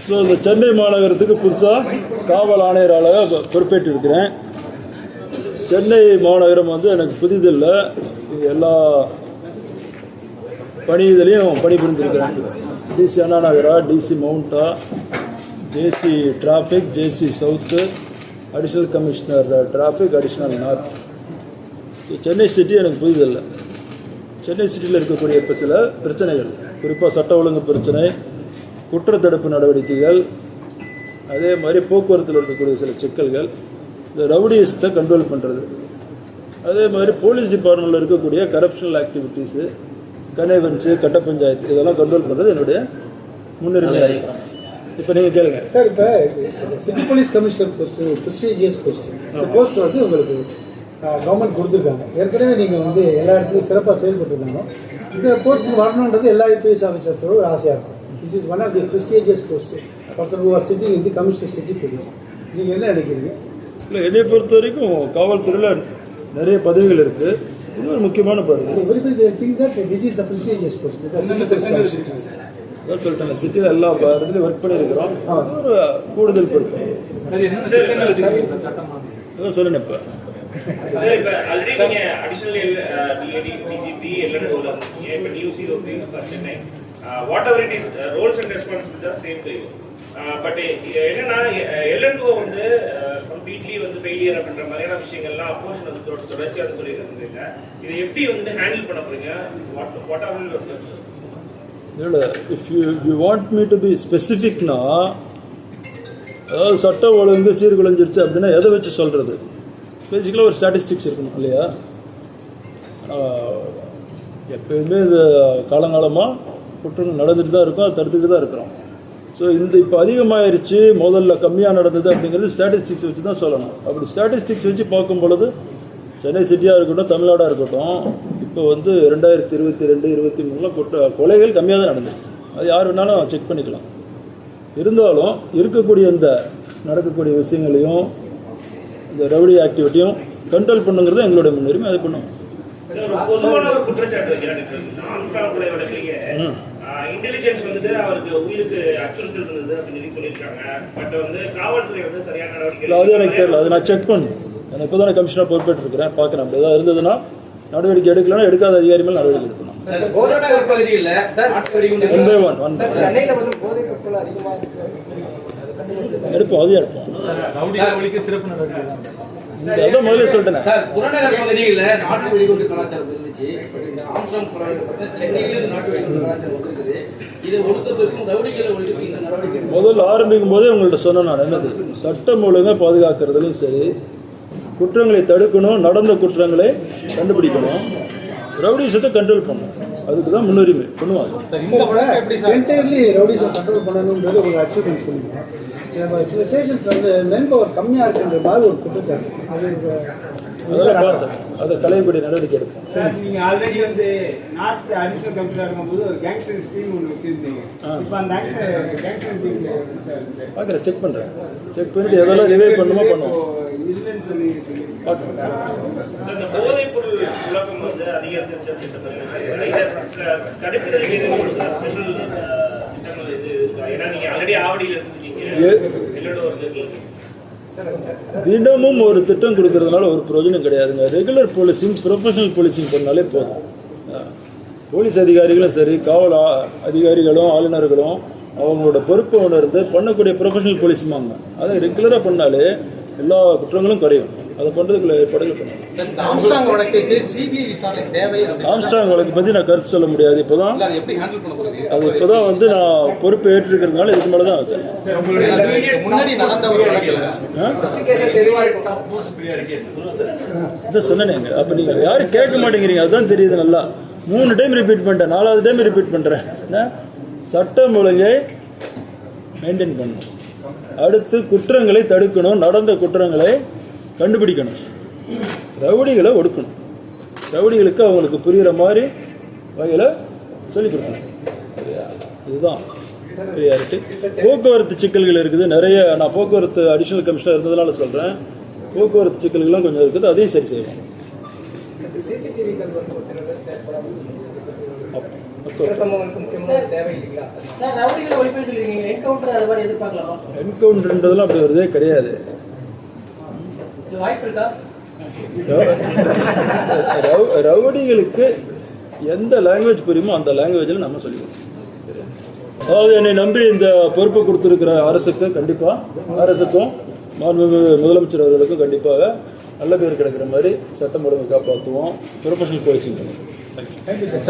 So இந்த சென்னை மாநகரத்துக்கு புதுசாக காவல் ஆணையராக பொறுப்பேற்றிருக்கிறேன். சென்னை மாநகரம் வந்து எனக்கு புதிதில்லை, எல்லா பணியிலையும் பணிபுரிந்திருக்கிறேன். டிசி அண்ணா நகரா, டிசி மவுண்டா, JC traffic, JC south, additional commissioner traffic, additional north. Chennai city எனக்கு புதிதில்லை. சென்னை சிட்டியில் இருக்கக்கூடிய இப்போ சில பிரச்சனைகள், குறிப்பாக சட்ட ஒழுங்கு பிரச்சனை, குற்றத்தடுப்பு நடவடிக்கைகள், அதே மாதிரி போக்குவரத்தில் இருக்கக்கூடிய சில சிக்கல்கள், இந்த ரவுடியஸத்தை கண்ட்ரோல் பண்ணுறது, அதே மாதிரி போலீஸ் டிபார்ட்மெண்ட்டில் இருக்கக்கூடிய கரப்ஷனல் ஆக்டிவிட்டீஸு, கனேவன்ஸு, கட்ட பஞ்சாயத்து, இதெல்லாம் கண்ட்ரோல் பண்ணுறது என்னுடைய முன்னுரிமையாக இருக்கிறோம். இப்போ நீங்கள் கேளுங்க சார். இப்போ city police commissioner post prestigious post, இந்த போஸ்ட் வந்து உங்களுக்கு கவர்மெண்ட் கொடுத்துருக்காங்க. ஏற்கனவே நீங்கள் வந்து எல்லா இடத்துலையும் சிறப்பாக செயல்பட்டுருக்காங்க. இந்த போஸ்ட்டுக்கு வரணுன்றது எல்லா ஐபிஎஸ் ஆஃபீஸர்ஸோட ஒரு ஆசையாக இருக்கும். This is one of the prestigious post person who are sitting in the commissioner city police. நீங்கள் என்ன நினைக்கிறீங்க? இல்லை, என்னை பொறுத்த வரைக்கும் காவல்துறையில் நிறைய பதவிகள் இருக்குது. இது ஒரு முக்கியமான பதவி. அதான் சொல்லிட்டேன், சிட்டியில் எல்லா இடத்துலையும் ஒர்க் பண்ணியிருக்கிறோம். ஒரு கூடுதல் பொறுப்பு. அதான் சொல்லணும். இப்போ whatever it is, roles and responsibilities are same to you. But என்னன்னா L&O வந்து கம்ப்ளீட்லி வந்து ஃபெயிலியர் அப்படின்ற மாதிரியான விஷயங்கள்லாம் அப்போஷன் வந்து தொடர்ச்சியாக சொல்லியிருக்காங்க. இதை எப்படி வந்து ஹேண்டில் பண்ண போறீங்க? What are your steps? இல்லை, if you want me to be ஸ்பெசிஃபிக்னா, அதாவது சட்ட ஒழுங்கு சீர்குலைஞ்சிருச்சு அப்படின்னா எதை வச்சு சொல்கிறது? பேசிக்கலாக ஒரு ஸ்டாட்டிஸ்டிக்ஸ் இருக்கணும் இல்லையா? எப்பயுமே இது காலங்காலமாக குற்றங்கள் நடந்துட்டு தான் இருக்கும், அதை தடுத்துட்டு தான் இருக்கிறோம். ஸோ இப்போ அதிகமாகிருச்சு, முதல்ல கம்மியாக நடந்தது அப்படிங்கிறது ஸ்டாட்டிஸ்டிக்ஸ் வச்சு தான் சொல்லணும். அப்படி ஸ்டாட்டிஸ்டிக்ஸ் வச்சு பார்க்கும் பொழுது சென்னை சிட்டியாக இருக்கட்டும், தமிழ்நாடாக இருக்கட்டும், இப்போ வந்து 2022, 2023 கொலைகள் கம்மியாக தான் நடந்துருக்கு. அது யார் வேணாலும் செக் பண்ணிக்கலாம். இருந்தாலும் இருக்கக்கூடிய இந்த நடக்கக்கூடிய விஷயங்களையும் இந்த ரவுடி ஆக்டிவிட்டியும் கண்ட்ரோல் பண்ணுங்கிறது எங்களுடைய முன்னுரிமை. அதை பண்ணுவோம். பொதுவான ஒரு குற்றச்சாட்டு இன்டெலிஜென்ஸ் வந்துட்டு அவருக்கு உயிருக்கு அச்சுறுத்தல் இருந்தது அப்படின்னு சொல்லியிருக்காங்க. பட் வந்து காவல்துறை வந்து சரியான நடவடிக்கை. அது எனக்கு தெரியல, அதை நான் செக் பண்ணணும். நான் இப்போ தான் கமிஷனர் பொறுப்பேற்று இருக்கிறேன், பார்க்குறேன். அப்படி ஏதாவது இருந்ததுன்னா நடவடிக்கை எடுக்கலன்னா எடுக்காத அதிகாரி மேலே நடவடிக்கை எடுக்கணும். எடுப்போம், அதையும் எடுப்போம். அதான் முதல்ல சொல்லிட்டேன். புறநகர் பகுதியில் நாட்டு வெடிகுண்டு கலாச்சாரம் இருந்துச்சு. சென்னையில நாட்டு வெடிகுண்டு கலாச்சாரம் இருக்குது. இதை ஒடுக்கத்திற்கும் ரவுடிகளை ஒழிக்க இந்த நடவடிக்கை முதல்ல ஆரம்பிக்கும் போதே உங்கள்கிட்ட சொன்னேன் நான். என்னது, சட்டம் ஒழுங்கை பாதுகாக்கிறதுலையும் சரி, குற்றங்களை தடுக்கணும், நடந்த குற்றங்களை கண்டுபிடிக்கணும், ரவுடிசத்தை கண்ட்ரோல் பண்ணணும். அதுக்கு தான் முன்னுரிமை பண்ணுவாங்க. என்டையர்லி ரவுடிசை கண்ட்ரோல் பண்ணணுன்றது ஒரு அச்சீவ்மெண்ட் சொல்லியிருக்கோம். சில ஸ்டேஷன்ஸ் வந்து மென் பவர் கம்மியாக இருக்குன்ற மாதிரி ஒரு குற்றச்சாட்டு. அதெல்லாம் பார்த்தேன், அதை களையக்கூடிய நடவடிக்கை எடுப்போம். சார், நீங்க ஆல்ரெடி வந்து நார்த் அடிஷனல் கமிஷனர் இருக்கும்போது ஒரு கேங்ஸ்டர் ஸ்கீம் ஒன்று வச்சிருந்தீங்க. இப்போ அந்த கேங்ஸ்டர் ஸ்கீம் பார்க்குறேன், செக் பண்ணுறேன். செக் பண்ணிட்டு எதெல்லாம் ரிவைவ் பண்ணுமோ பண்ணுவோம். இல்லைன்னு சொல்லி பார்க்குறேன். இந்த போதைப் பொருள் உலகம் வந்து அதிகரிச்சு தடுக்கிறதுக்கு ஸ்பெஷல் திட்டங்கள் இது இருக்கா? ஏன்னா நீங்க ஆல்ரெடி ஆவடியில் இருக்கீங்க, தினமும் ஒரு திட்டம் கொடுக்கறதுனால ஒரு பிரயோஜனம் கிடையாதுங்க. ரெகுலர் போலீசிங், ப்ரொஃபஷனல் போலீசிங் பண்ணாலே போதும். போலீஸ் அதிகாரிகளும் சரி, காவல் அதிகாரிகளும் ஆளுநர்களும் அவங்களோட பொறுப்பை உணர்ந்து பண்ணக்கூடிய ப்ரொஃபஷனல் போலீஸுமாங்க. அதை ரெகுலராக பண்ணாலே எல்லா குற்றங்களும் குறையும். அதை பண்ணுறதுக்குள்ள ஏற்பாடுகள் பண்ணணும். ஆம்ஸ்ட்ராங் வழக்கு பற்றி நான் கருத்து சொல்ல முடியாது. இப்போதான் அது இப்போதான் வந்து நான் பொறுப்பு ஏற்றிருக்கிறதுனால இதுக்கு மேலே தான் சார் இதை சொன்னேங்க. அப்போ நீங்கள் யாரும் கேட்க மாட்டேங்கிறீங்க, அதுதான் தெரியுது. நல்லா 3 டைம் ரிப்பீட் பண்ணிட்டேன், 4வது டைம் ரிப்பீட் பண்ணுறேன். சட்டம் ஒழுங்கை மெயின்டைன் பண்ணணும், அடுத்து குற்றங்களை தடுக்கணும், நடந்த குற்றங்களை கண்டுபிடிக்கணும், ரவுடிகளை ஒடுக்கணும், ரவுடிகளுக்கு அவங்களுக்கு புரிகிற மாதிரி வகையில் சொல்லிக் கொடுக்கணும். இதுதான் ப்ரியாரிட்டி. போக்குவரத்து சிக்கல்கள் இருக்குது நிறைய. நான் போக்குவரத்து அடிஷனல் கமிஷனர் இருந்ததுனால சொல்கிறேன், போக்குவரத்து சிக்கல்கள்லாம் கொஞ்சம் இருக்குது, அதையும் சரி செய்வோம். சார் ரவுடிகளை ஒழிப்புன்னு சொல்லிருக்கீங்க, என்கவுண்டர் அது மாதிரி எதிர்பார்க்கலாமா? என்கவுண்டர்ன்றதெல்லாம் அப்படி வருதே கிடையாது. இது வாய்ப்பு இருக்கா? ரவுடிகளுக்கு எந்த லாங்குவேஜ் புரியுமோ அந்த லாங்குவேஜில் நம்ம சொல்லிக்கணும். அதாவது என்னை நம்பி இந்த பொறுப்பை கொடுத்துருக்கிற அரசுக்கு கண்டிப்பாக, அரசுக்கும் மாண்புமிகு முதலமைச்சர் அவர்களுக்கும் கண்டிப்பாக நல்ல பேர் கிடைக்கிற மாதிரி சட்டம் ஒழுங்கு காப்பாற்றுவோம். Professional policing. Thank you sir.